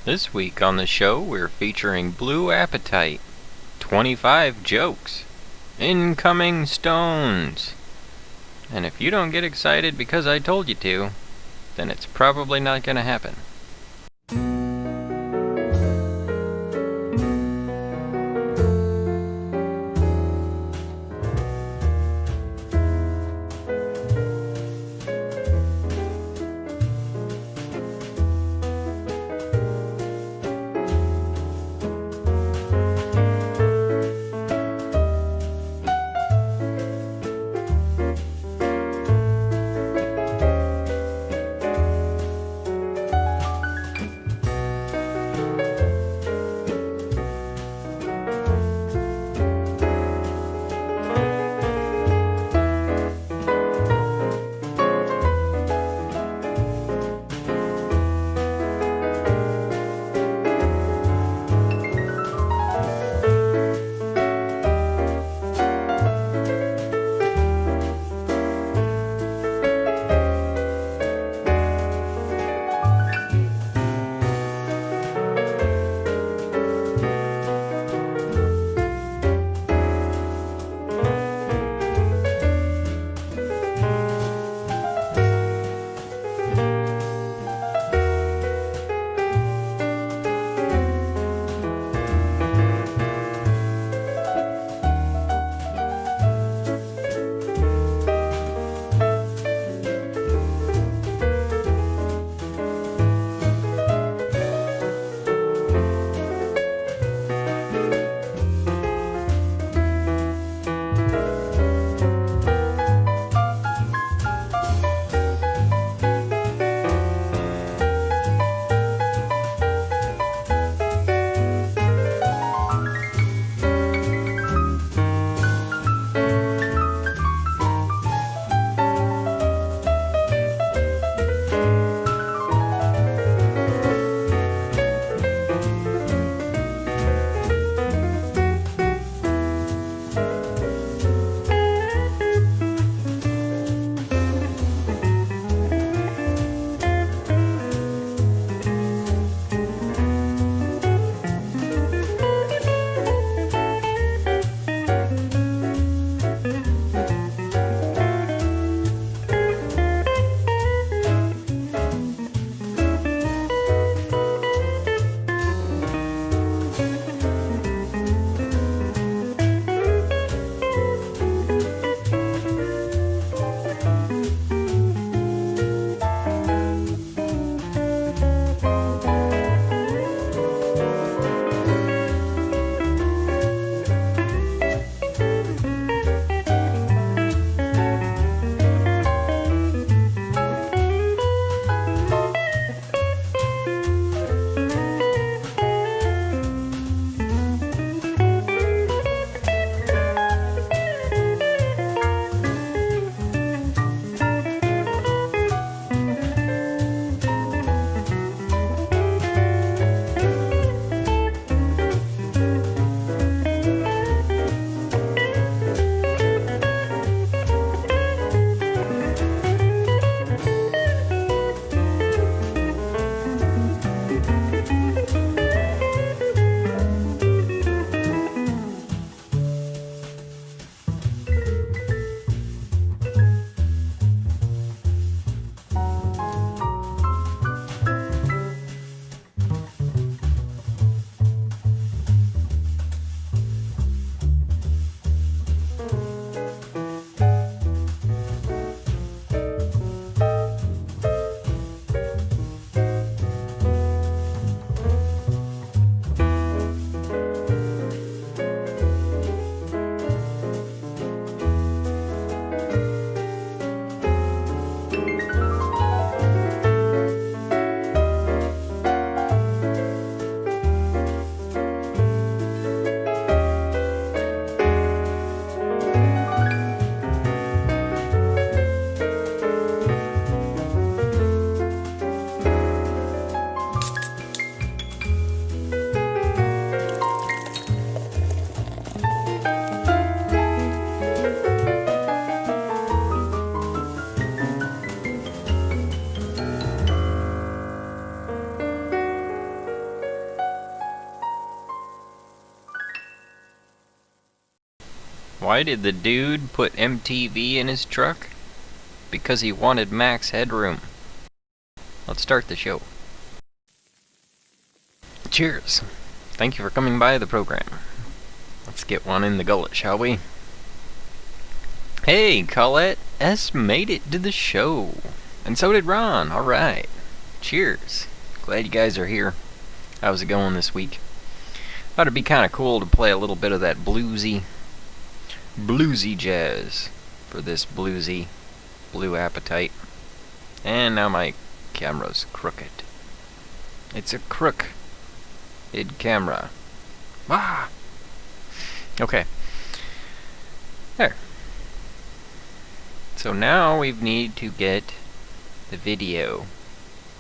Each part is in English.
This week on the show, we're featuring Blue Apatite, 25 jokes, incoming stones. And if you don't get excited because I told you to, then it's probably not going to happen. Why did the dude put MTV in his truck? Because he wanted max headroom. Let's start the show. Cheers. Thank you for coming by the program. Let's get one in the gullet, shall we? Hey, Colette S. made it to the show. And so did Ron. Alright. Cheers. Glad you guys are here. How's it going this week? Thought it'd be kind of cool to play a little bit of that bluesy jazz for this bluesy Blue Apatite. And now my camera's crooked. It's a crooked camera. Ah! Okay. There. So now we need to get the video.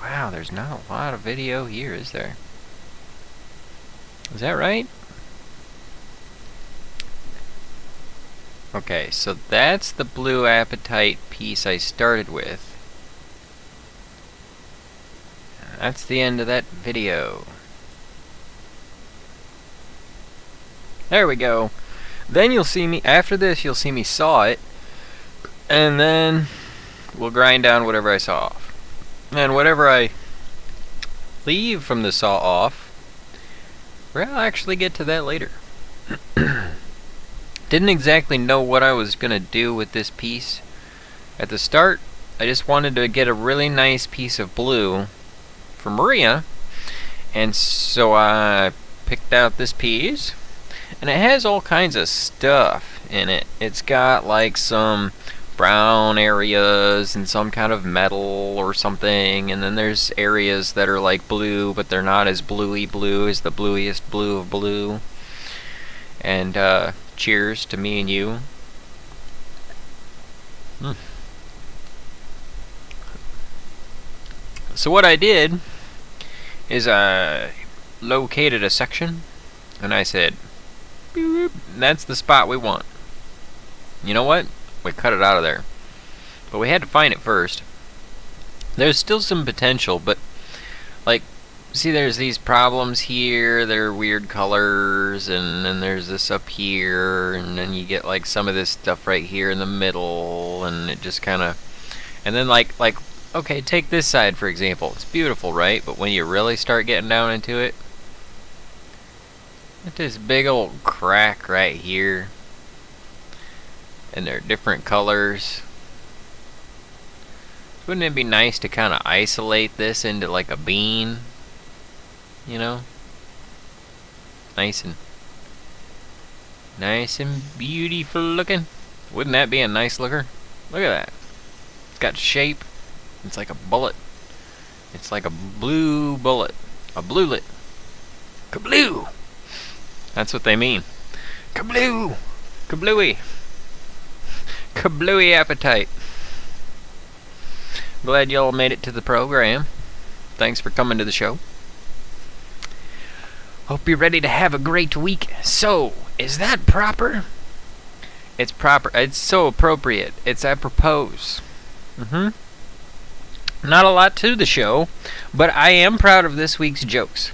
Wow, there's not a lot of video here, is there? Is that right? Okay, so that's the Blue Apatite piece I started with. That's the end of that video. There we go. Then you'll see me, after this, you'll see me saw it. And then we'll grind down whatever I saw off. And whatever I leave from the saw off, well, I'll actually get to that later. Didn't exactly know what I was going to do with this piece. At the start, I just wanted to get a really nice piece of blue for Maria. And so I picked out this piece. And it has all kinds of stuff in it. It's got like some brown areas and some kind of metal or something, and then there's areas that are like blue, but they're not as bluey blue as the bluiest blue of blue. And cheers to me and you. So what I did is I located a section and I said, boop, that's the spot we want. You know what? We cut it out of there. But we had to find it first. There's still some potential, but like, see, there's these problems here, they're weird colors, and then there's this up here, and then you get like some of this stuff right here in the middle, and it just kind of, and then like okay, take this side for example. It's beautiful, right? But when you really start getting down into it, it's this big old crack right here. And they're different colors. Wouldn't it be nice to kind of isolate this into like a bean? You know? Nice and beautiful looking. Wouldn't that be a nice looker? Look at that. It's got shape. It's like a bullet. It's like a blue bullet. A bluelet. Kabloo! That's what they mean. Kabloo! Kablooey! Blue Apatite. Glad y'all made it to the program. Thanks for coming to the show. Hope you're ready to have a great week. So, is that proper? It's proper. It's so appropriate. It's apropos. Not a lot to the show, but I am proud of this week's jokes.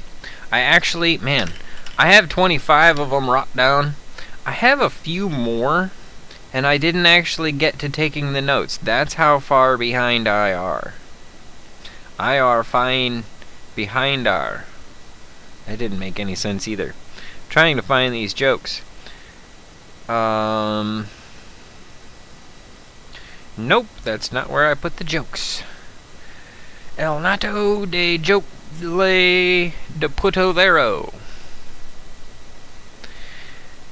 I actually, man, I have 25 of them wrote down. I have a few more. And I didn't actually get to taking the notes. That's how far behind I are. I are fine behind are. That didn't make any sense either. Trying to find these jokes. Nope, that's not where I put the jokes. El nato de joke de puto vero.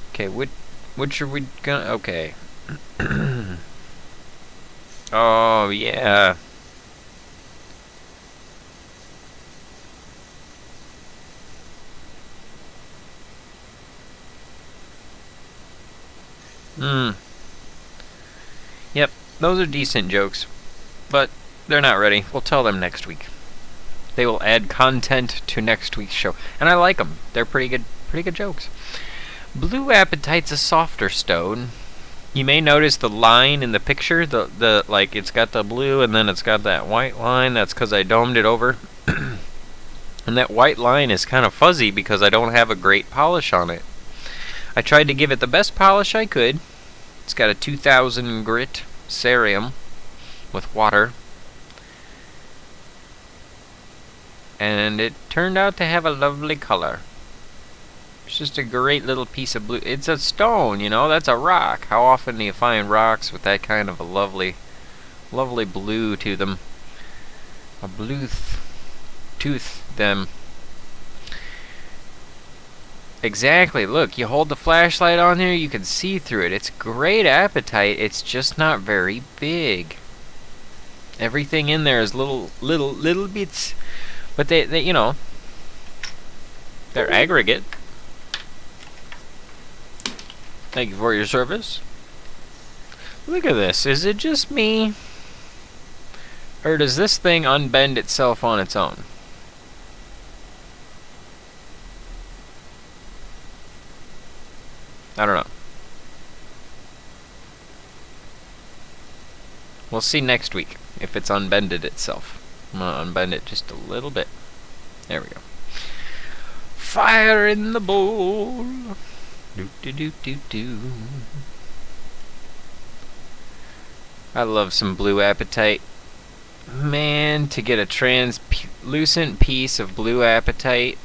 Okay, which are we gonna... Okay. Oh, yeah. Yep, those are decent jokes. But they're not ready. We'll tell them next week. They will add content to next week's show. And I like them. They're pretty good jokes. Blue Apatite's a softer stone. You may notice the line in the picture, the like it's got the blue and then it's got that white line. That's because I domed it over. And that white line is kind of fuzzy because I don't have a great polish on it. I tried to give it the best polish I could, It's got a 2000 grit cerium with water. And it turned out to have a lovely color. It's just a great little piece of blue. It's a stone, you know, that's a rock. How often do you find rocks with that kind of a lovely blue to them? A blue tooth them. Exactly, look, you hold the flashlight on here, you can see through it. It's great apatite, it's just not very big. Everything in there is little bits. But they you know, they're aggregate. Thank you for your service. Look at this. Is it just me? Or does this thing unbend itself on its own? I don't know. We'll see next week if it's unbended itself. I'm gonna unbend it just a little bit. There we go. Fire in the bowl. Do do do do do. I love some blue apatite. Man, to get a translucent piece of blue apatite.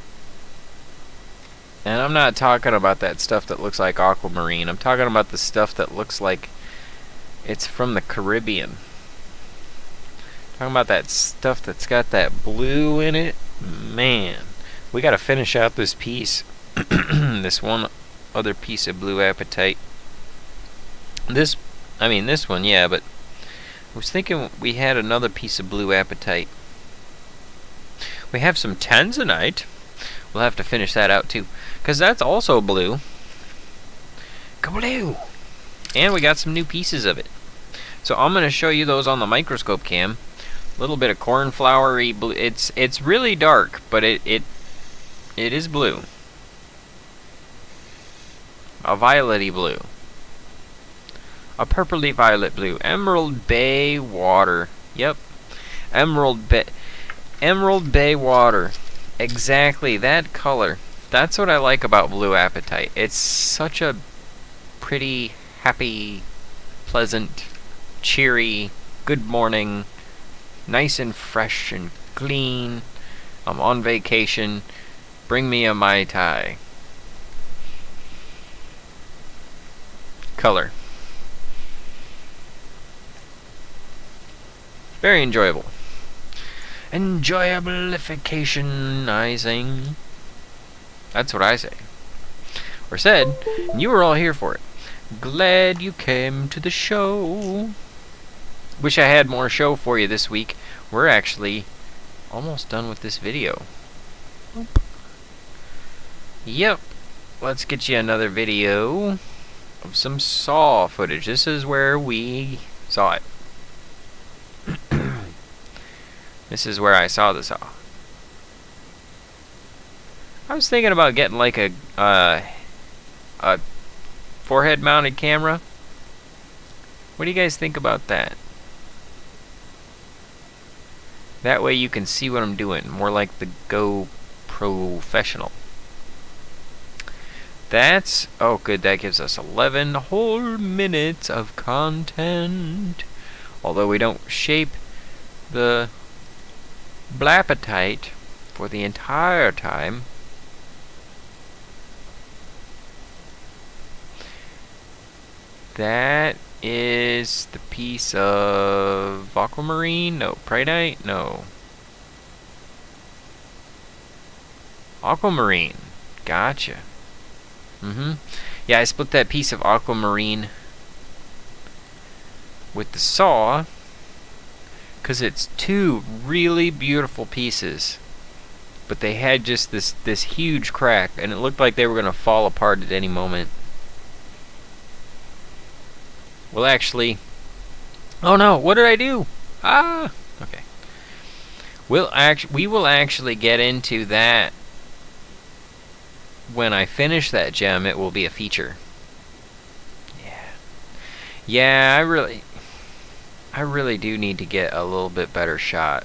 And I'm not talking about that stuff that looks like aquamarine. I'm talking about the stuff that looks like it's from the Caribbean. Talking about that stuff that's got that blue in it. Man, we gotta finish out this piece. This one other piece of blue apatite. This one, yeah, but I was thinking we had another piece of blue apatite. We have some tanzanite. We'll have to finish that out too, because that's also blue. Blue. And we got some new pieces of it. So I'm going to show you those on the microscope cam. A little bit of cornflowery blue. It's really dark, but it is blue. A violety blue. A purpley violet blue. Emerald Bay water. Yep. Emerald Bay water. Exactly that color. That's what I like about blue apatite. It's such a pretty, happy, pleasant, cheery, good morning, nice and fresh and clean. I'm on vacation. Bring me a Mai Tai. Color. Very enjoyable. Enjoyabilificationizing. That's what I say. Or said, and you were all here for it. Glad you came to the show. Wish I had more show for you this week. We're actually almost done with this video. Yep. Let's get you another video of some saw footage. This is where we saw it. This is where I saw the saw. I was thinking about getting like a forehead mounted camera. What do you guys think about that? That way you can see what I'm doing. More like the GoProfessional. That's... oh good, that gives us 11 whole minutes of content. Although we don't shape the blapatite for the entire time. That is the piece of aquamarine? No. Pridite? No. Aquamarine. Gotcha. Yeah, I split that piece of aquamarine with the saw because it's two really beautiful pieces, but they had just this huge crack, and it looked like they were going to fall apart at any moment. Well, actually, oh no, what did I do? Ah, okay. We will actually get into that when I finish that gem. It will be a feature. Yeah, I really do need to get a little bit better shot,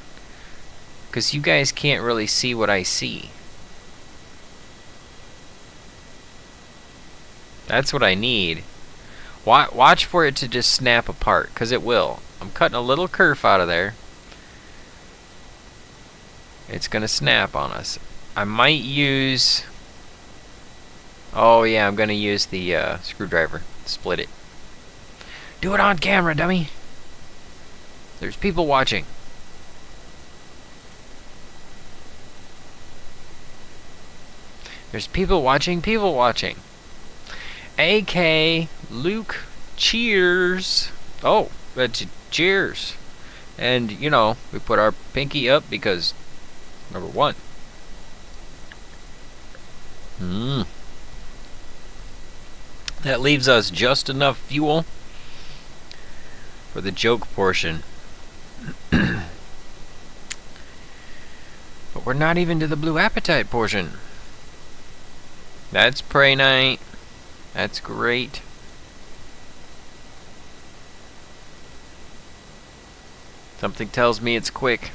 because you guys can't really see what I see. That's what I need. Watch for it to just snap apart, because it will. I'm cutting a little kerf out of there. It's going to snap on us. I might use... Oh yeah, I'm going to use the screwdriver. Split it. Do it on camera, dummy! There's people watching. There's people watching, people watching. AK Luke, cheers. Oh, that's cheers. And, you know, we put our pinky up because, number one. That leaves us just enough fuel for the joke portion. But we're not even to the Blue Apatite portion. That's prey night. That's great. Something tells me it's quick.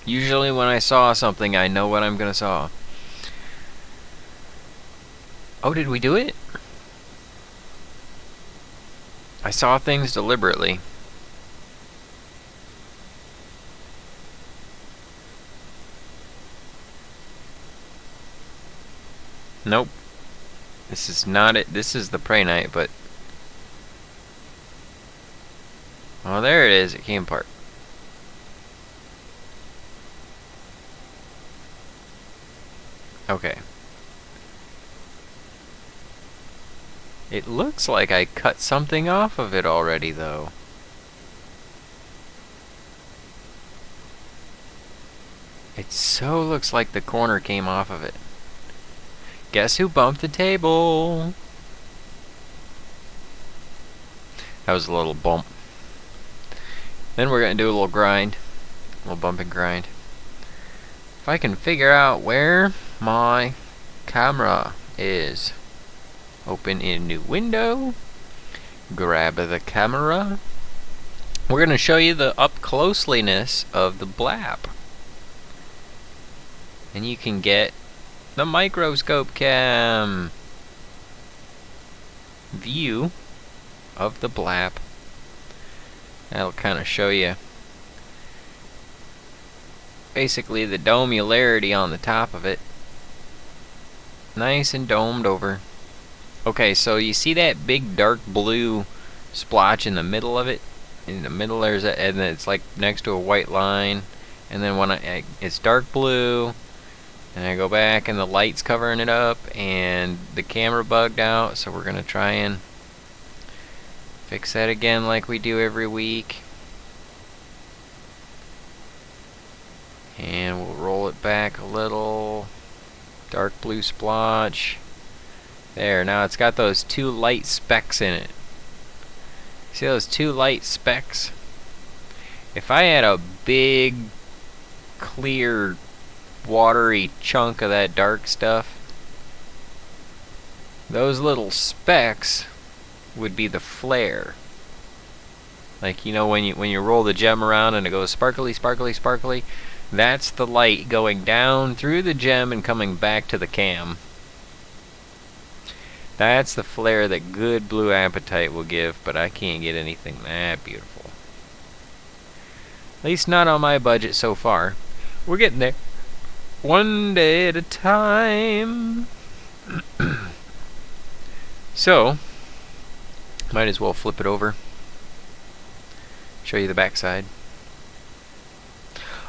Usually when I saw something, I know what I'm gonna saw. Oh, did we do it? I saw things deliberately. Nope. This is not it. This is the prey night, but... Oh, there it is. It came apart. Okay. It looks like I cut something off of it already, though. It so looks like the corner came off of it. Guess who bumped the table? That was a little bump. Then we're going to do a little grind. A little bump and grind. If I can figure out where my camera is. Open in new window. Grab the camera. We're going to show you the up closeliness of the blap. And you can get the microscope cam view of the blap. That'll kind of show you basically the domularity on the top of it. Nice and domed over. Okay, so you see that big dark blue splotch in the middle of it? In the middle there's a, and then it's like next to a white line, and then when it's dark blue, and I go back and the light's covering it up, and the camera bugged out, so we're gonna try and fix that again like we do every week. And we'll roll it back a little. Dark blue splotch. There, now it's got those two light specks in it. See those two light specks? If I had a big, clear, watery chunk of that dark stuff, those little specks would be the flare. Like, you know, when you roll the gem around and it goes sparkly, sparkly, sparkly, that's the light going down through the gem and coming back to the cam. That's the flare that good Blue Apatite will give, but I can't get anything that beautiful. At least not on my budget so far. We're getting there. One day at a time. So, might as well flip it over. Show you the backside.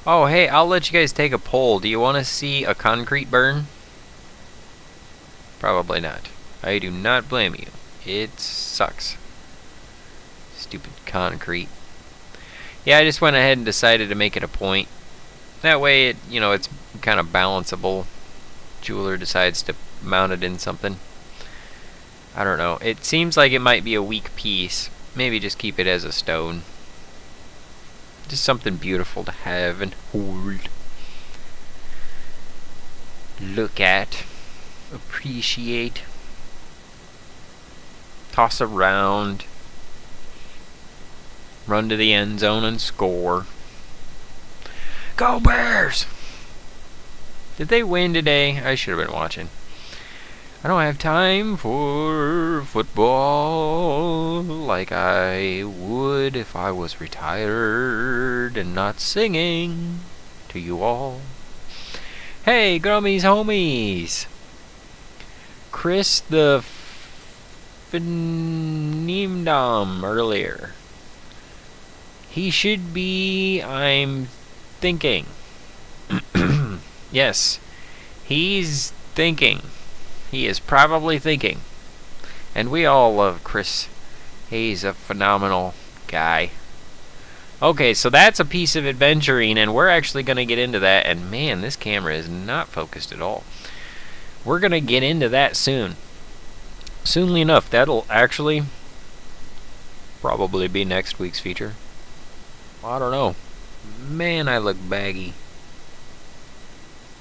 Oh, hey, I'll let you guys take a poll. Do you want to see a concrete burn? Probably not. I do not blame you. It sucks. Stupid concrete. Yeah, I just went ahead and decided to make it a point. That way, it, you know, it's kind of balanceable. Jeweler decides to mount it in something. I don't know. It seems like it might be a weak piece. Maybe just keep it as a stone. Just something beautiful to have and hold. Look at. Appreciate. Toss around. Run to the end zone and score. Go Bears! Did they win today? I should have been watching. I don't have time for football like I would if I was retired and not singing to you all. Hey, Grummies homies! Chris the Phenomenon earlier. He should be, I'm thinking. Yes, he's thinking. He is probably thinking. And we all love Chris. He's a phenomenal guy. Okay, so that's a piece of adventuring, and we're actually going to get into that. And man, this camera is not focused at all. We're going to get into that soon. Soonly enough, that'll actually probably be next week's feature. I don't know. Man, I look baggy.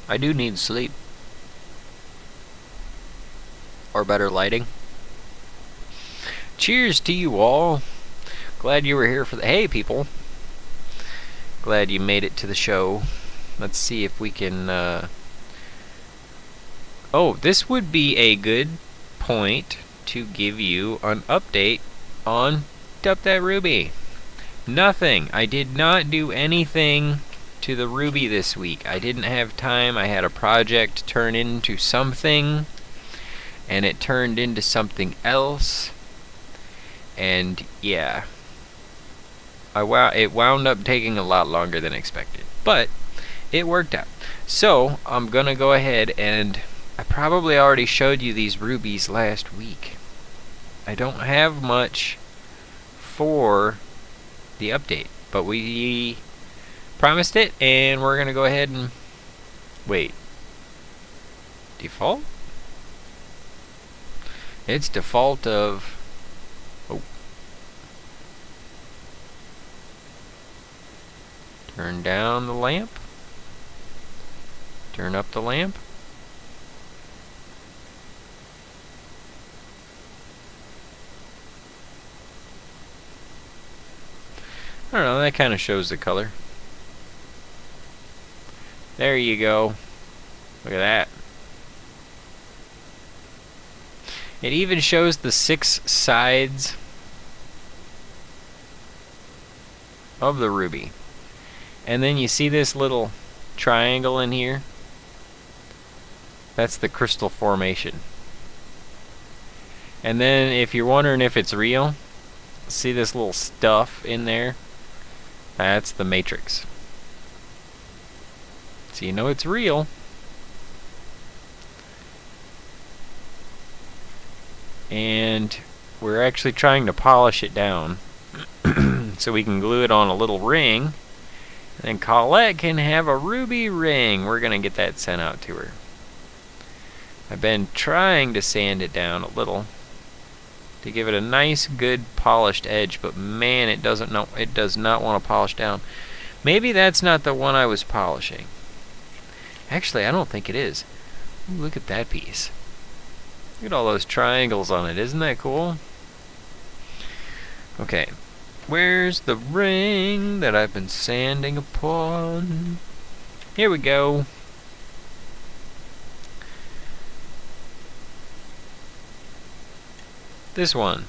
I do need sleep. Or better lighting. Cheers to you all. Glad you were here for the... Hey, people. Glad you made it to the show. Let's see if we can... Oh, this would be a good point to give you an update on Up That Ruby. Nothing. I did not do anything to the Ruby this week. I didn't have time. I had a project turn into something, and it turned into something else. And yeah, it wound up taking a lot longer than expected, but it worked out. So I'm gonna go ahead, and I probably already showed you these rubies last week. I don't have much for the update, but we promised it, and we're gonna go ahead and wait. Default? It's default of... Oh. Turn down the lamp. Turn up the lamp. I don't know, that kind of shows the color. There you go. Look at that. It even shows the 6 sides of the ruby. And then you see this little triangle in here? That's the crystal formation. And then if you're wondering if it's real, see this little stuff in there? That's the matrix. So you know it's real. And we're actually trying to polish it down so we can glue it on a little ring, and then Colette can have a ruby ring. We're gonna get that sent out to her. I've been trying to sand it down a little to give it a nice, good polished edge, but man, it does not want to polish down. Maybe that's not the one I was polishing. Actually, I don't think it is. Ooh, look at that piece. Look at all those triangles on it. Isn't that cool? Okay. Where's the ring that I've been sanding upon? Here we go. This one.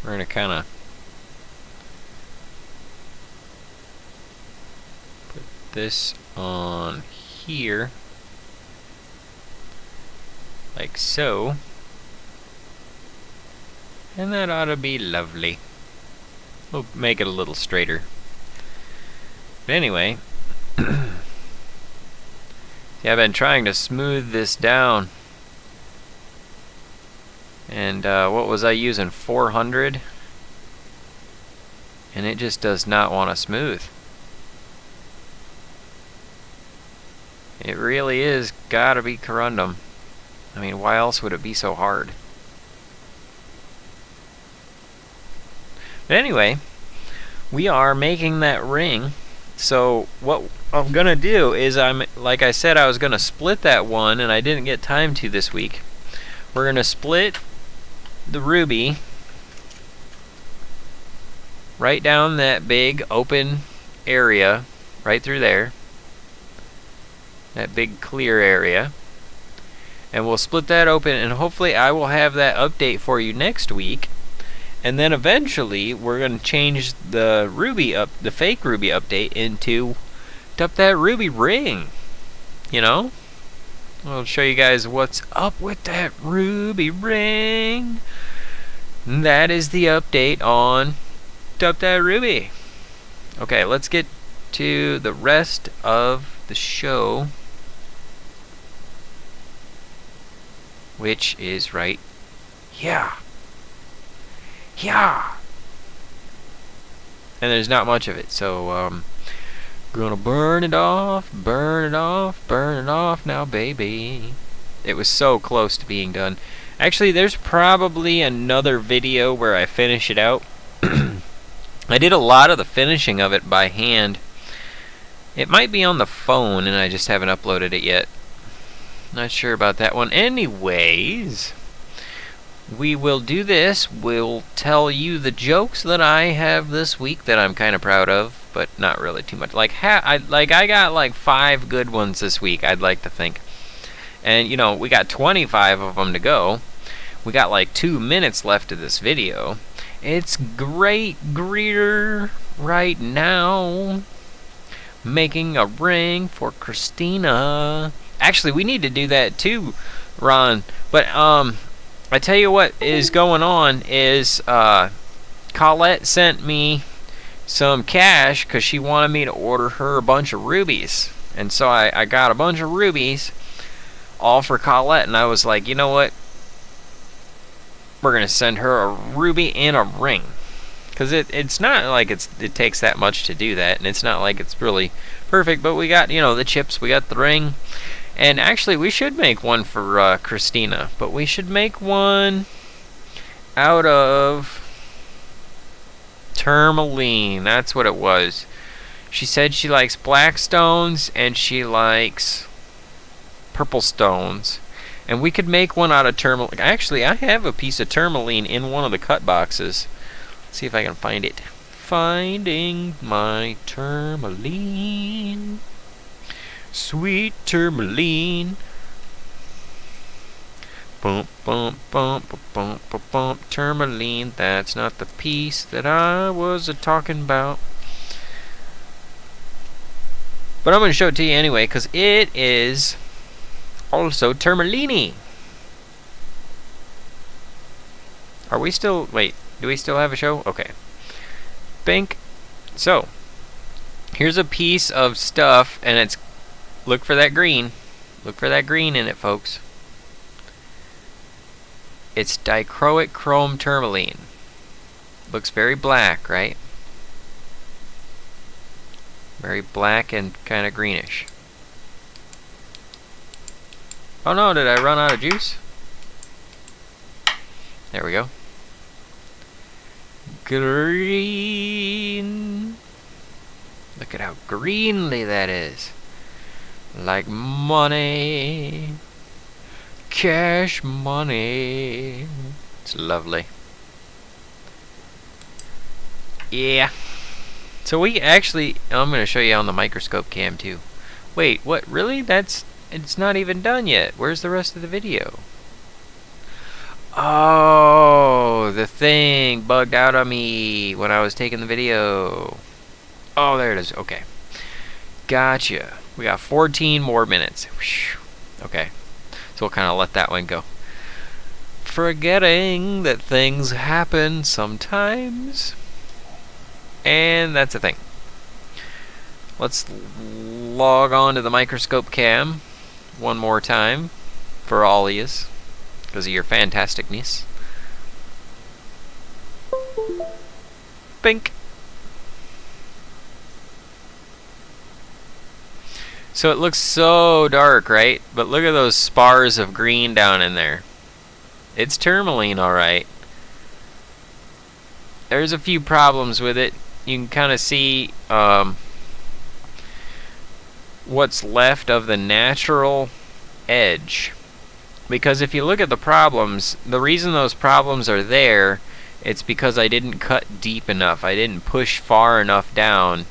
We're going to kind of put this on here. Like so. And that ought to be lovely. We'll make it a little straighter. But anyway, see, I've been trying to smooth this down. And what was I using? 400? And it just does not want to smooth. It really is gotta be corundum. I mean, why else would it be so hard? But anyway, we are making that ring. So what I'm gonna do is, like I said, I was gonna split that one, and I didn't get time to this week. We're gonna split the ruby right down that big open area right through there, that big clear area. And we'll split that open, and hopefully I will have that update for you next week. And then eventually we're going to change the the fake ruby update into up that ruby ring. You know? I'll show you guys what's up with that ruby ring. And that is the update on up that ruby. Okay, let's get to the rest of the show, which is right here. Yeah. And there's not much of it, so gonna burn it off now, baby. It was so close to being done. Actually, there's probably another video where I finish it out. I did a lot of the finishing of it by hand. It might be on the phone and I just haven't uploaded it yet. Not sure about that one. Anyways, we will do this. We'll tell you the jokes that I have this week that I'm kind of proud of, but not really too much. I got like 5 good ones this week, I'd like to think. And you know, we got 25 of them to go. We got like 2 minutes left of this video. It's Great Greeter right now making a ring for Christina. Actually, we need to do that too, Ron. But I tell you what is going on is Colette sent me some cash because she wanted me to order her a bunch of rubies. And so I got a bunch of rubies all for Colette, and I was like, you know what? We're going to send her a ruby and a ring. Because it's not like it takes that much to do that, and it's not like it's really perfect, but we got, you know, the chips, we got the ring. And actually, we should make one for Christina, but we should make one out of tourmaline. That's what it was. She said she likes black stones and she likes purple stones. And we could make one out of tourmaline. Actually, I have a piece of tourmaline in one of the cut boxes. Let's see if I can find it. Finding my tourmaline. Sweet tourmaline. Bump, bump, bump, bump, bump, bump. Tourmaline. That's not the piece that I was talking about. But I'm going to show it to you anyway, because it is also tourmaline. Are we still... Wait, do we still have a show? Okay. Bink. So, here's a piece of stuff, and it's... Look for that green. Look for that green in it, folks. It's dichroic chrome tourmaline. Looks very black, right? Very black and kind of greenish. Oh no, did I run out of juice? There we go. Green. Look at how greenly that is. Like money. Cash money. It's lovely. Yeah. So we actually... I'm going to show you on the microscope cam too. Wait, what? Really? It's not even done yet. Where's the rest of the video? Oh, the thing bugged out on me when I was taking the video. Oh, there it is. Okay. Gotcha. We got 14 more minutes. Whew. Okay. So we'll kind of let that one go. Forgetting that things happen sometimes. And that's a thing. Let's log on to the microscope cam one more time for all of yous because of your fantasticness. Bink. So it looks so dark, right? But look at those spars of green down in there. It's tourmaline, alright. There's a few problems with it. You can kind of see what's left of the natural edge. Because if you look at the problems, the reason those problems are there, it's because I didn't cut deep enough. I didn't push far enough down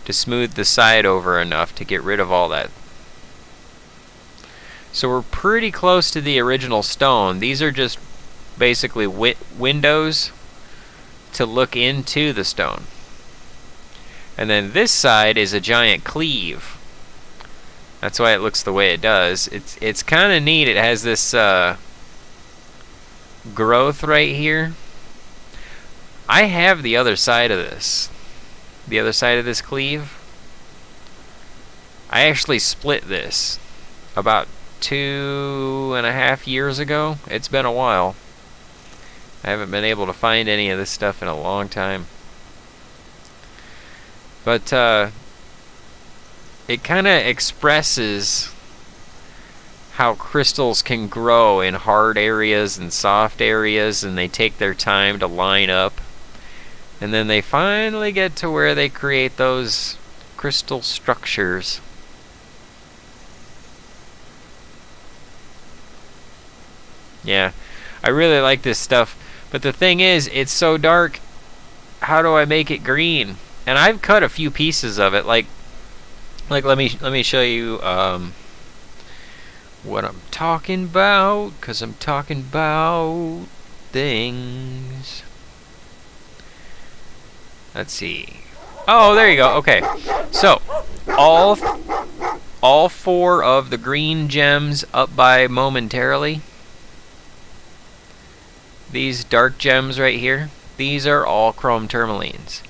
to smooth the side over enough to get rid of all that So we're pretty close to the original stone. These are just basically windows to look into the stone. And then this side is a giant cleave. That's why it looks the way it does. It's kind of neat. It has this growth right here. I have the other side of this. The other side of this cleave. I actually split this about 2.5 years ago. It's been a while. I haven't been able to find any of this stuff in a long time. But it kind of expresses how crystals can grow in hard areas and soft areas, and they take their time to line up. And then they finally get to where they create those crystal structures. Yeah, I really like this stuff. But the thing is, it's so dark. How do I make it green? And I've cut a few pieces of it. Like let me show you what I'm talking about, 'cause I'm talking about things. Let's see. Oh, there you go. Okay. So, all 4 of the green gems up by momentarily. These dark gems right here, these are all chrome tourmalines.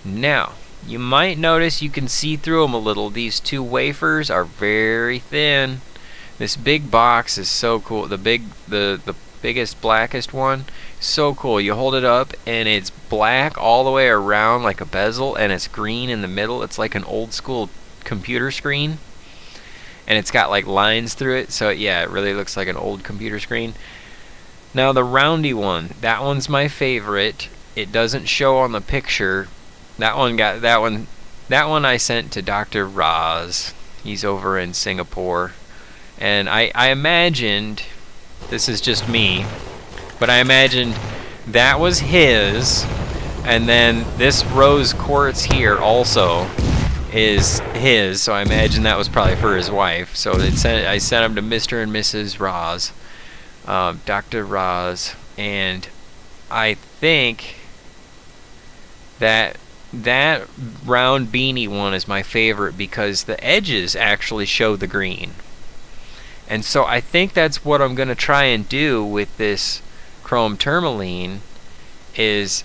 Now, you might notice you can see through them a little. These 2 wafers are very thin. This big box is so cool. The biggest, blackest one, so cool. You hold it up and it's black all the way around like a bezel, and it's green in the middle. It's like an old school computer screen, and it's got like lines through it. So yeah, it really looks like an old computer screen. Now the roundy one, that one's my favorite. It doesn't show on the picture. That one I sent to Dr. Roz. He's over in Singapore. And I imagined, this is just me, but I imagined that was his, and then this rose quartz here also is his, so I imagine that was probably for his wife. So I sent him to Mr. and Mrs. Roz. Dr. Roz, and I think that round beanie one is my favorite because the edges actually show the green. And so I think that's what I'm going to try and do with this chrome tourmaline, is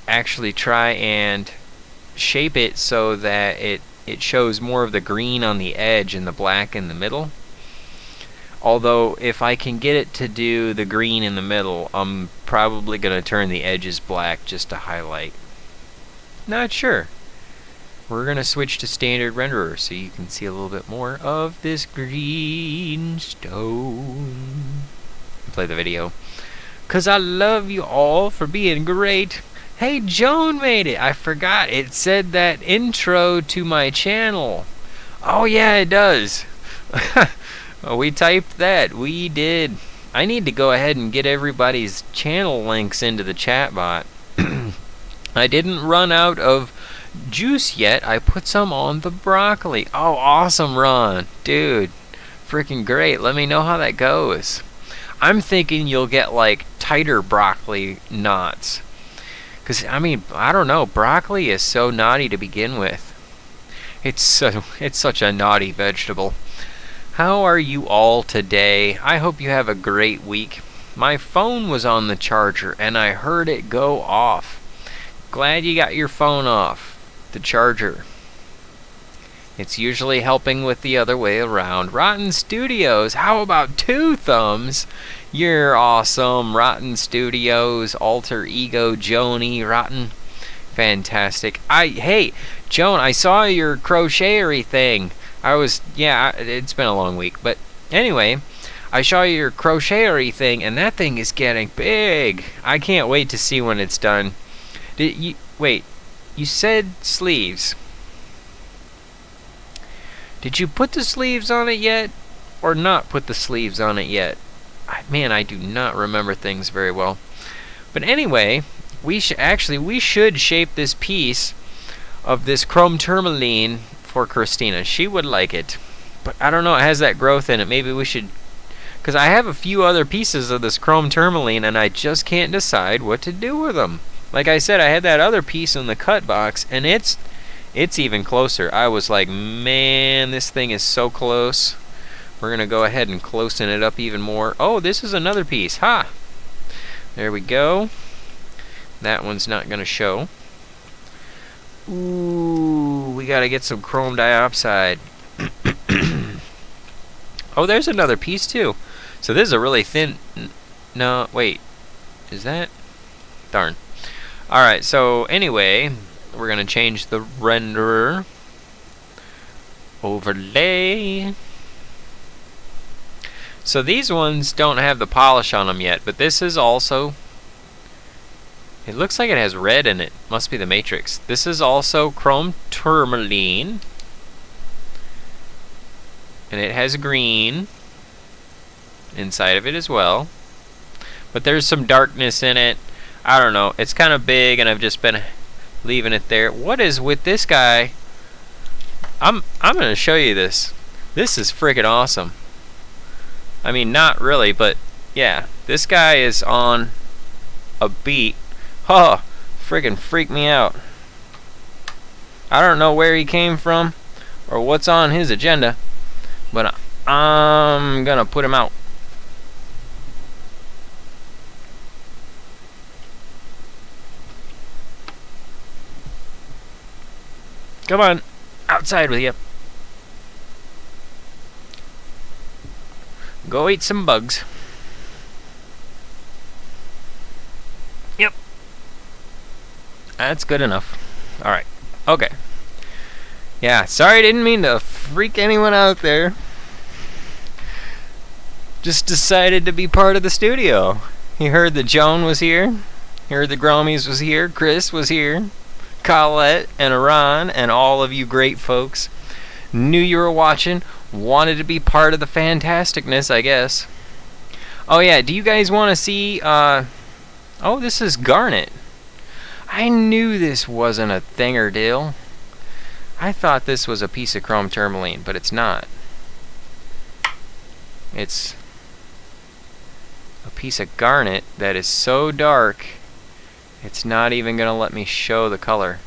actually try and shape it so that it shows more of the green on the edge and the black in the middle. Although, if I can get it to do the green in the middle, I'm probably going to turn the edges black just to highlight. Not sure. We're going to switch to standard renderer so you can see a little bit more of this green stone. Play the video. 'Cause I love you all for being great. Hey, Joan made it. I forgot. It said that intro to my channel. Oh, yeah, it does. We typed that. We did. I need to go ahead and get everybody's channel links into the chat bot. I didn't run out of juice yet. I put some on the broccoli. Oh, awesome, Ron. Dude, freaking great. Let me know how that goes. I'm thinking you'll get like tighter broccoli knots. 'Cause I mean, I don't know. Broccoli is so naughty to begin with. It's such a naughty vegetable. How are you all today? I hope you have a great week. My phone was on the charger and I heard it go off. Glad you got your phone off the charger. It's usually helping with the other way around. Rotten Studios, how about 2 thumbs? You're awesome. Rotten Studios, Alter Ego, Joni, Rotten. Fantastic. Hey, Joan, I saw your crochetery thing. It's been a long week, but anyway, I saw your crochetery thing, and that thing is getting big. I can't wait to see when it's done. Wait, you said sleeves. Did you put the sleeves on it yet, or not put the sleeves on it yet? Man, I do not remember things very well. But anyway, we should shape this piece of this chrome tourmaline for Christina. She would like it. But I don't know, it has that growth in it. Maybe we should, because I have a few other pieces of this chrome tourmaline and I just can't decide what to do with them. Like I said, I had that other piece in the cut box and it's even closer. I was like, man, this thing is so close. We're going to go ahead and closen it up even more. Oh, this is another piece. Ha! There we go. That one's not going to show. Ooh, we got to get some chrome diopside. Oh, there's another piece too. So this is a really thin... No, wait. Is that? Darn. Alright, so anyway, we're going to change the renderer. Overlay. So these ones don't have the polish on them yet, but this is also... It looks like it has red in it. Must be the matrix. This is also chrome tourmaline. And it has green inside of it as well. But there's some darkness in it. I don't know. It's kind of big and I've just been leaving it there. What is with this guy? I'm going to show you this. This is freaking awesome. I mean, not really, but yeah. This guy is on a beat. Oh, friggin' freaked me out. I don't know where he came from or what's on his agenda, but I'm gonna put him out. Come on, outside with you. Go eat some bugs. Yep. That's good enough. Alright. Okay. Yeah, sorry, didn't mean to freak anyone out there. Just decided to be part of the studio. He heard that Joan was here. He heard that Gromies was here. Chris was here. Colette and Iran and all of you great folks. Knew you were watching. Wanted to be part of the fantasticness, I guess. Oh yeah, do you guys want to see, oh, this is garnet. I knew this wasn't a thinger deal. I thought this was a piece of chrome tourmaline, but it's not. It's a piece of garnet that is so dark, it's not even going to let me show the color.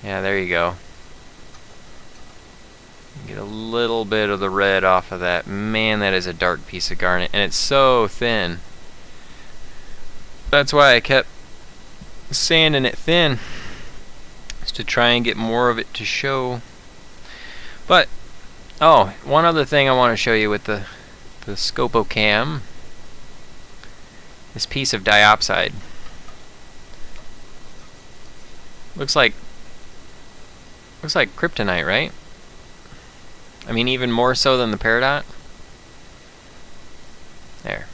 Yeah, there you go. Get a little bit of the red off of that. Man, that is a dark piece of garnet, and it's so thin. That's why I kept sanding it thin, is to try and get more of it to show. But oh, one other thing I want to show you with the ScopoCam, this piece of diopside. Looks like kryptonite, right? I mean, even more so than the peridot. There.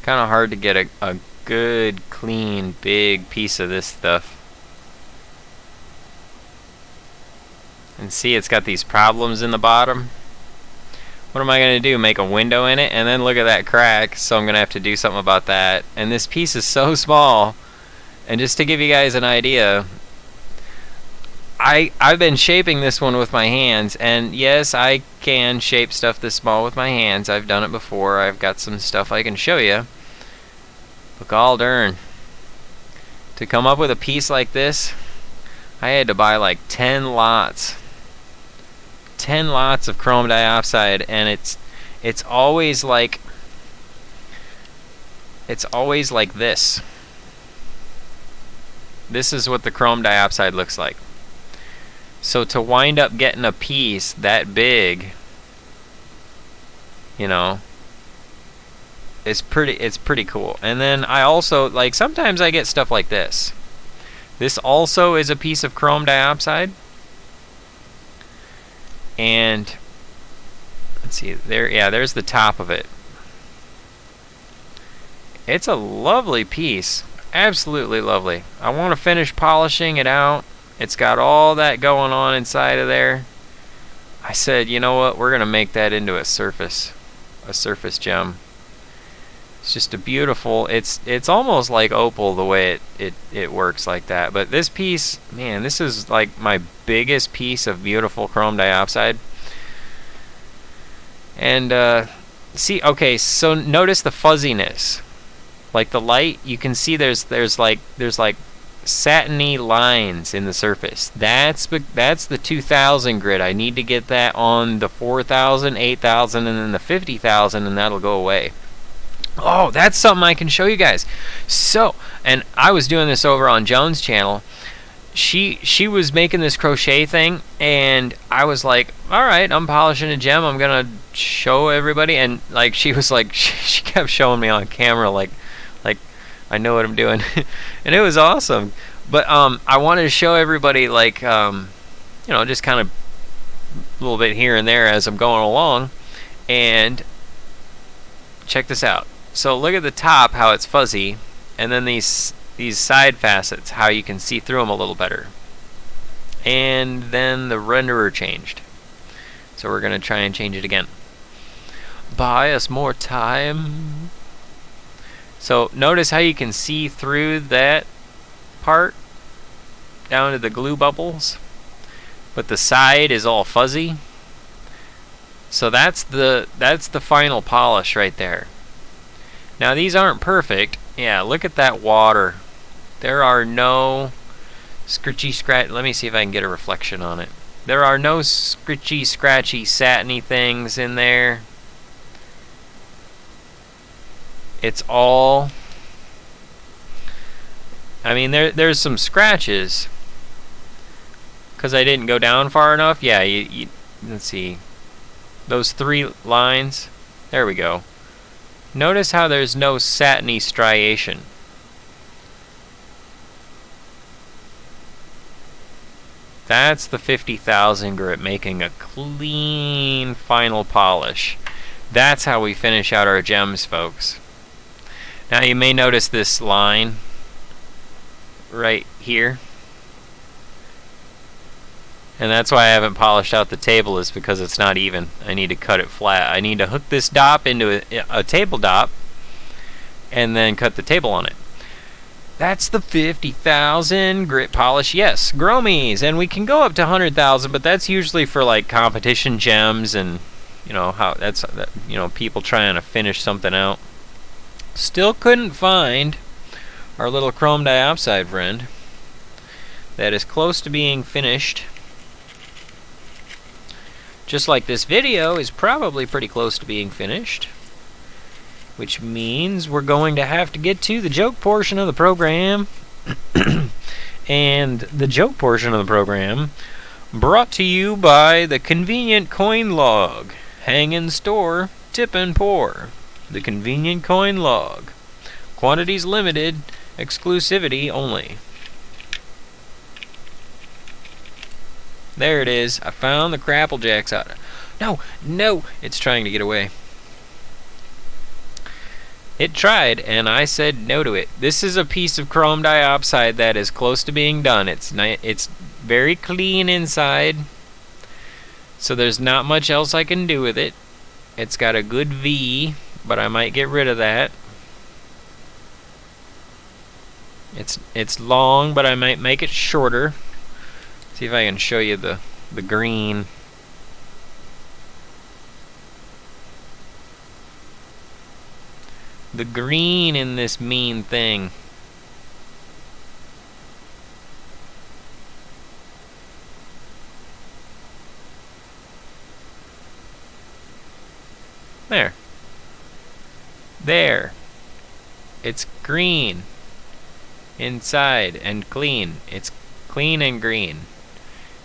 Kind of hard to get a good, clean, big piece of this stuff. And see, it's got these problems in the bottom. What am I going to do? Make a window in it? And then look at that crack. So I'm going to have to do something about that. And this piece is so small. And just to give you guys an idea, I've been shaping this one with my hands, and yes, I can shape stuff this small with my hands. I've done it before. I've got some stuff I can show you. But gall darn, to come up with a piece like this, I had to buy like 10 lots. 10 lots of chrome diopside, and it's always like this. This is what the chrome diopside looks like. So to wind up getting a piece that big, you know, it's pretty cool. And then I also, like, sometimes I get stuff like this. This also is a piece of chrome diopside. And let's see, there, yeah, there's the top of it. It's a lovely piece. Absolutely lovely. I want to finish polishing it out. It's got all that going on inside of there. I said, you know what, we're going to make that into a surface gem. just a beautiful, it's almost like opal the way it works like that. But this piece, man, this is like my biggest piece of beautiful chrome diopside. And see, okay, so notice the fuzziness. Like the light, you can see there's like satiny lines in the surface. That's the 2000 grit. I need to get that on the 4000, 8000, and then the 50,000, and that'll go away. Oh, that's something I can show you guys. So, and I was doing this over on Joan's channel. She was making this crochet thing, and I was like, all right, I'm polishing a gem, I'm gonna show everybody. And like she was like, she kept showing me on camera like I know what I'm doing. And it was awesome. But I wanted to show everybody, like, just kind of a little bit here and there as I'm going along. And check this out. So look at the top, how it's fuzzy, and then these side facets, how you can see through them a little better. And then the renderer changed. So we're going to try and change it again. Buy us more time. So notice how you can see through that part down to the glue bubbles, but the side is all fuzzy. So that's the final polish right there. Now these aren't perfect. Yeah, look at that water. There are no scratchy scratch. Let me see if I can get a reflection on it. There are no scratchy scratchy satiny things in there. It's all, I mean, there's some scratches because I didn't go down far enough. Yeah, let's see. Those 3 lines. There we go. Notice how there's no satiny striation. That's the 50,000 grit making a clean final polish. That's how we finish out our gems, folks. Now you may notice this line right here, and that's why I haven't polished out the table, is because it's not even. I need to cut it flat. I need to hook this dop into a table dop and then cut the table on it. That's the 50,000 grit polish. Yes, Gromies, and we can go up to 100,000, but that's usually for like competition gems and how that's people trying to finish something out. Still couldn't find our little chrome diopside friend that is close to being finished. Just like this video is probably pretty close to being finished, which means we're going to have to get to the joke portion of the program. And the joke portion of the program brought to you by the Convenient Coin Log. Hang in store, tip and pour. The Convenient Coin Log. Quantities limited, exclusivity only. There it is. I found the Crapple Jacks out. No, it's trying to get away. It tried, and I said no to it. This is a piece of chrome diopside that is close to being done. It's very clean inside, so there's not much else I can do with it. It's got a good V, but I might get rid of that. It's long, but I might make it shorter. See if I can show you the green. The green in this mean thing. There. It's green inside and clean. It's clean and green.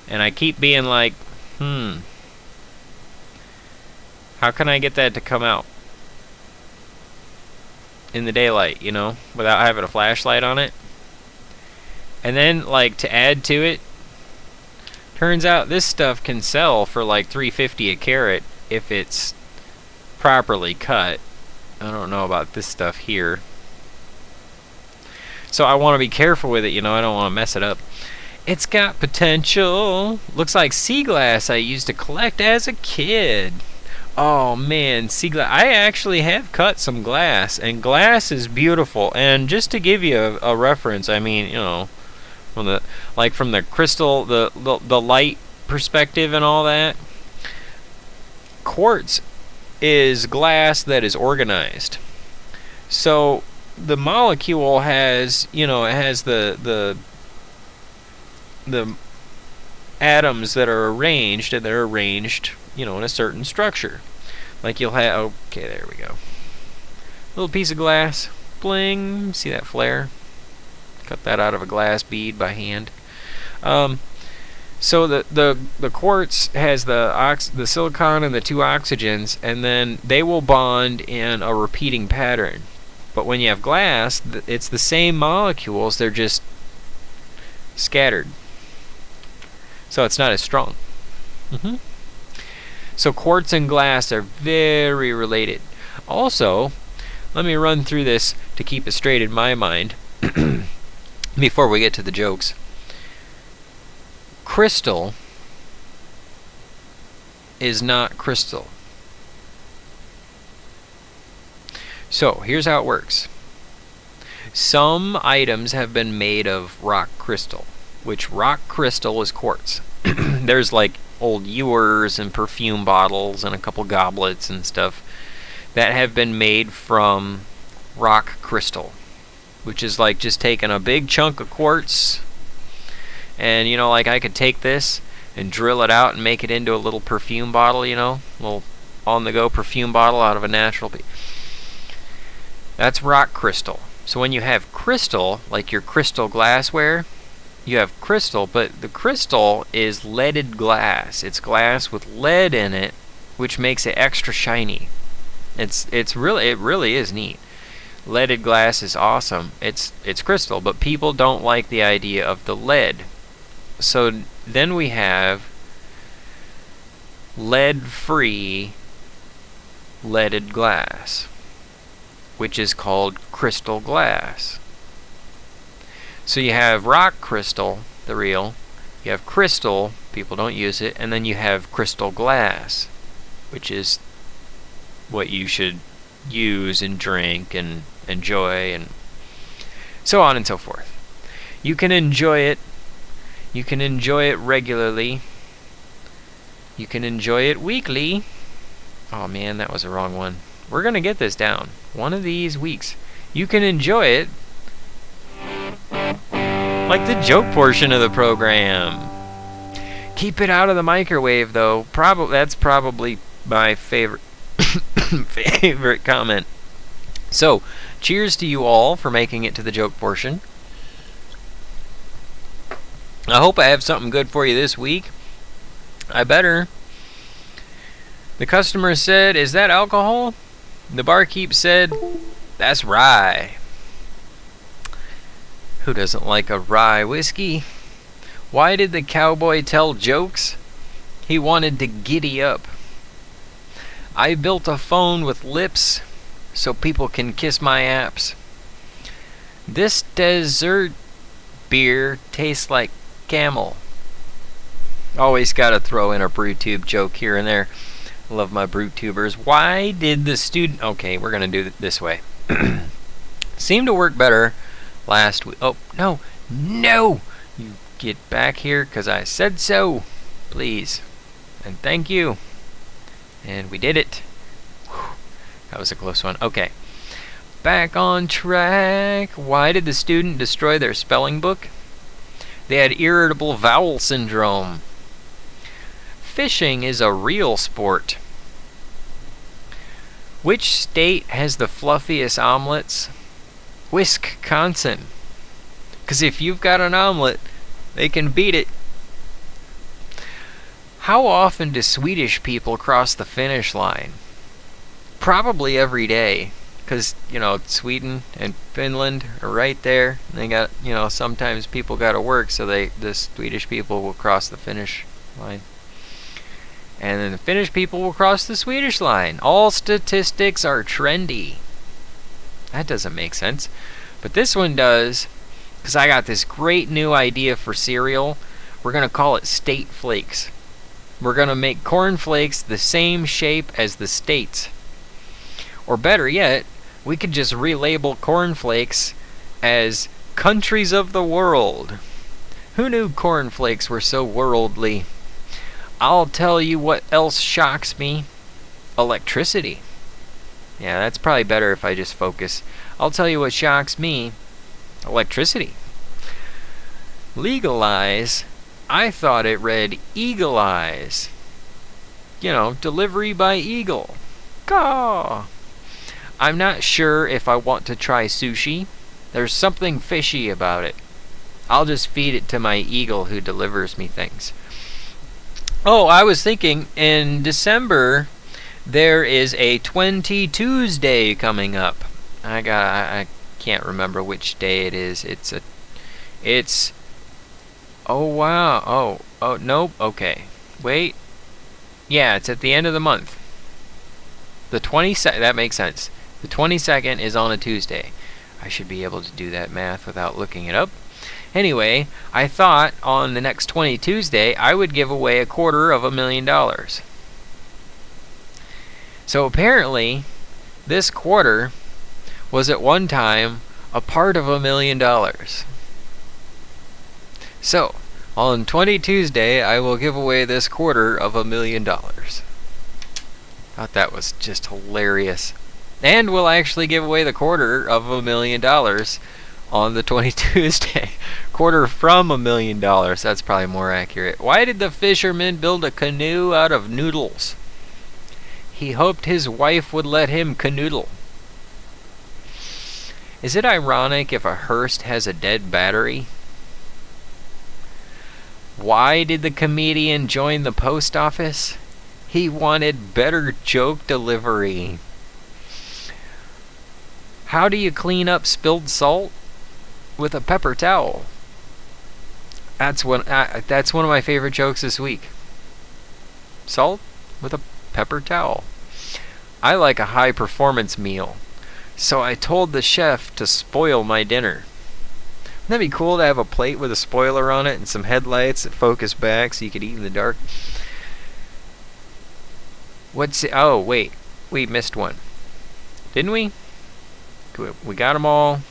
And I keep being like, how can I get that to come out in the daylight, without having a flashlight on it? And then, like, to add to it, turns out this stuff can sell for like $3.50 a carat if it's properly cut. I don't know about this stuff here. So I want to be careful with it, I don't want to mess it up. It's got potential. Looks like sea glass I used to collect as a kid. Oh man, sea glass. I actually have cut some glass, and glass is beautiful. And just to give you a reference, I mean, from the crystal, the light perspective and all that, quartz is glass that is organized. So the molecule has, it has the atoms that are arranged, and they're arranged, in a certain structure. Like you'll have, okay, there we go. Little piece of glass, bling. See that flare? Cut that out of a glass bead by hand. So the quartz has the silicon and the two oxygens, and then they will bond in a repeating pattern. But when you have glass, it's the same molecules, they're just scattered. So it's not as strong. So quartz and glass are very related. Also, let me run through this to keep it straight in my mind before we get to the jokes. Crystal is not crystal. So, here's how it works. Some items have been made of rock crystal, which rock crystal is quartz. There's like old ewers and perfume bottles and a couple goblets and stuff that have been made from rock crystal, which is like just taking a big chunk of quartz, and like I could take this and drill it out and make it into a little perfume bottle, little on-the-go perfume bottle out of a natural piece. That's rock crystal. So when you have crystal, like your crystal glassware, you have crystal, but the crystal is leaded glass. It's glass with lead in it, which makes it extra shiny. It really is neat. Leaded glass is awesome. It's crystal, but people don't like the idea of the lead. So then we have lead-free leaded glass, which is called crystal glass. So you have rock crystal, the real, you have crystal, people don't use it, and then you have crystal glass, which is what you should use and drink and enjoy, and so on and so forth. You can enjoy it. You can enjoy it regularly. You can enjoy it weekly. Oh man, that was the wrong one. We're going to get this down. One of these weeks. You can enjoy it like the joke portion of the program. Keep it out of the microwave, though. That's probably my favorite favorite comment. So, cheers to you all for making it to the joke portion. I hope I have something good for you this week. I better. The customer said, "Is that alcohol?" The barkeep said, "That's rye." Who doesn't like a rye whiskey? Why did the cowboy tell jokes? He wanted to giddy up. I built a phone with lips so people can kiss my apps. This dessert beer tastes like camel. Always gotta throw in a BrewTube joke here and there. Love my BrewTubers. Why did the student... Okay, we're gonna do it this way. Seemed to work better last week. Oh, no! No! You get back here, because I said so. Please. And thank you. And we did it. Whew. That was a close one. Okay. Back on track. Why did the student destroy their spelling book? They had irritable bowel syndrome. Fishing is a real sport. Which state has the fluffiest omelets? Wisconsin. Because if you've got an omelet, they can beat it. How often do Swedish people cross the finish line? Probably every day. Because, Sweden and Finland are right there. They got, sometimes people got to work, so the Swedish people will cross the finish line. And then the Finnish people will cross the Swedish line. All statistics are trendy. That doesn't make sense. But this one does, because I got this great new idea for cereal. We're going to call it State Flakes. We're going to make cornflakes the same shape as the states. Or better yet, we could just relabel cornflakes as countries of the world. Who knew cornflakes were so worldly? I'll tell you what else shocks me. Electricity. Yeah, that's probably better if I just focus. I'll tell you what shocks me. Electricity. Legalize. I thought it read eagle eyes. You know, delivery by eagle. Caw. I'm not sure if I want to try sushi. There's something fishy about it. I'll just feed it to my eagle who delivers me things. Oh, I was thinking in December there is a 20 Tuesday coming up. I can't remember which day it is. It's oh wow. Oh nope. Okay. Wait. Yeah, it's at the end of the month. The 22nd, that makes sense. The 22nd is on a Tuesday. I should be able to do that math without looking it up. Anyway, I thought on the next 20 Tuesday I would give away $250,000. So apparently, this quarter was at one time a part of $1 million. So, on 20 Tuesday, I will give away this quarter of $1 million. Thought that was just hilarious. And we'll actually give away the quarter of $1 million on the 20 Tuesday. Quarter from $1 million. That's probably more accurate. Why did the fisherman build a canoe out of noodles? He hoped his wife would let him canoodle. Is it ironic if a hearse has a dead battery? Why did the comedian join the post office? He wanted better joke delivery. How do you clean up spilled salt? With a paper towel. That's one of my favorite jokes this week. Salt with a paper towel. I like a high performance meal, so I told the chef to spoil my dinner. Wouldn't that be cool to have a plate with a spoiler on it and some headlights that focus back so you could eat in the dark? Oh, wait. We missed one. Didn't we? We got them all.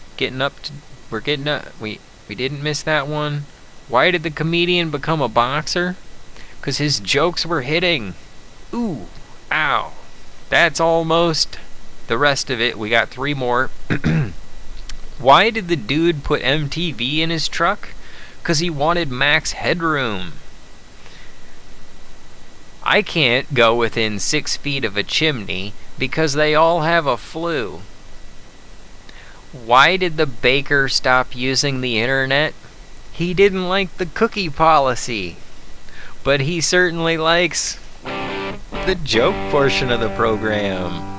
We're getting up. We didn't miss that one. Why did the comedian become a boxer? 'Cause his jokes were hitting. Ooh. Ow. That's almost the rest of it. We got 3 more. Why did the dude put MTV in his truck? 'Cause he wanted max headroom. I can't go within 6 feet of a chimney because they all have a flue. Why did the baker stop using the internet? He didn't like the cookie policy. But he certainly likes the joke portion of the program.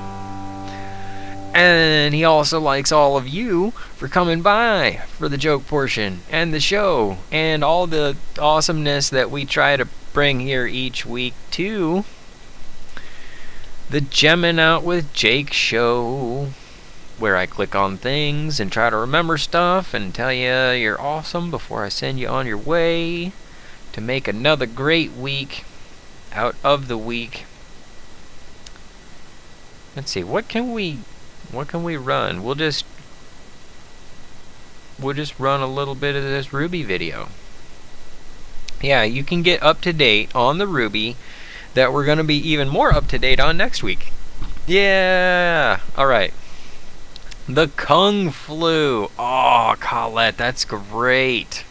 And he also likes all of you for coming by for the joke portion and the show and all the awesomeness that we try to bring here each week too. The Gemin Out with Jake show, where I click on things and try to remember stuff and tell you you're awesome before I send you on your way to make another great week out of the week. Let's see, what can we run? We'll just run a little bit of this Ruby video. Yeah, you can get up to date on the Ruby that we're going to be even more up to date on next week. Yeah! Alright. The Kung Flu. Oh, Colette, that's great.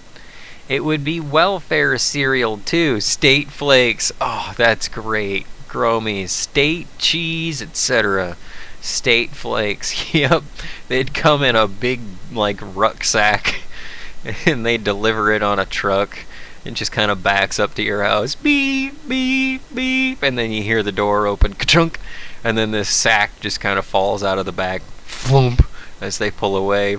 It would be welfare cereal too. State Flakes. Oh, that's great. Gromies. State cheese, etc. State Flakes. Yep. They'd come in a big, rucksack. And they'd deliver it on a truck. It just kind of backs up to your house. Beep, beep, beep. And then you hear the door open. Ka-chunk. And then this sack just kind of falls out of the back. Floomp. As they pull away.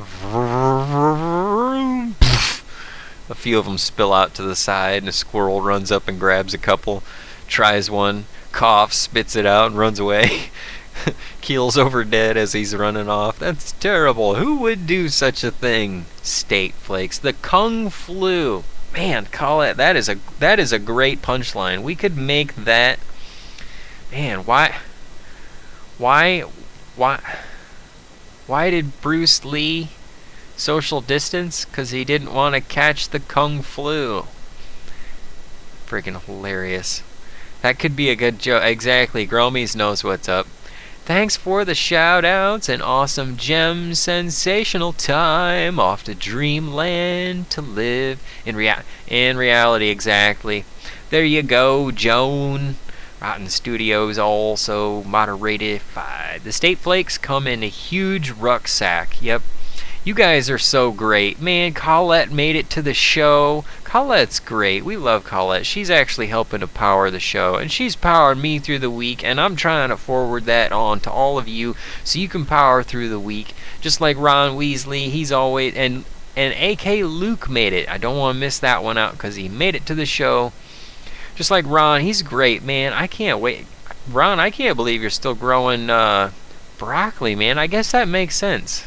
A few of them spill out to the side, and a squirrel runs up and grabs a couple, tries one, coughs, spits it out, and runs away. Keels over dead as he's running off. That's terrible. Who would do such a thing? State Flakes. The Kung Flu. Man, Colette, that is a great punchline. We could make that. Man, why, why, why did Bruce Lee social distance? 'Cause he didn't want to catch the Kung Flu. Freaking hilarious. That could be a good joke. Exactly. Gromies knows what's up. Thanks for the shout outs and awesome gems. Sensational time. Off to dreamland to live in reality. Exactly. There you go, Joan. Rotten Studios also moderated. The State Flakes come in a huge rucksack. Yep. You guys are so great. Man, Colette made it to the show. Colette's great. We love Colette. She's actually helping to power the show. And she's powered me through the week. And I'm trying to forward that on to all of you so you can power through the week. Just like Ron Weasley. He's always... And AK Luke made it. I don't want to miss that one out because he made it to the show. Just like Ron. He's great, man. I can't wait. Ron, I can't believe you're still growing broccoli, man. I guess that makes sense.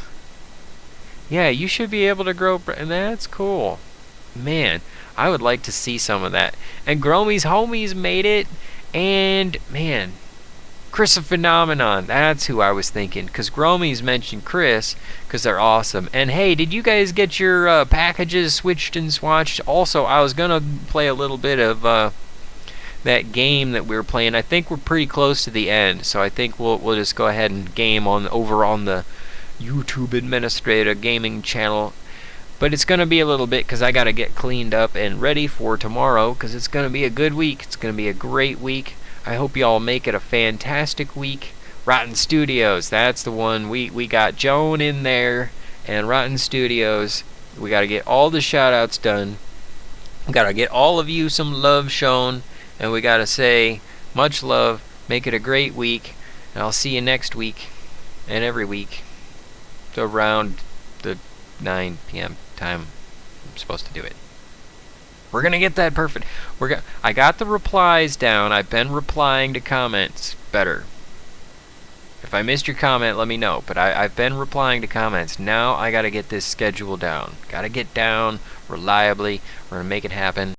Yeah, you should be able to grow... That's cool. Man, I would like to see some of that. And Gromy's homies made it. And, man, Chris a Phenomenon. That's who I was thinking. Because Gromy's mentioned Chris. Because they're awesome. And, hey, did you guys get your packages switched and swatched? Also, I was going to play a little bit of that game that we were playing. I think we're pretty close to the end. So I think we'll just go ahead and game over on the YouTube Administrator Gaming channel. But it's going to be a little bit because I got to get cleaned up and ready for tomorrow because it's going to be a good week. It's going to be a great week. I hope y'all make it a fantastic week. Rotten Studios, that's the one. We got Joan in there and Rotten Studios. We got to get all the shout outs done. We got to get all of you some love shown. And we got to say much love. Make it a great week. And I'll see you next week and every week. Around the 9 p.m. time I'm supposed to do it. We're gonna get that perfect. I got the replies down. I've been replying to comments better. If I missed your comment, let me know. But I've been replying to comments. Now I gotta get this schedule down. Gotta get down reliably. We're gonna make it happen.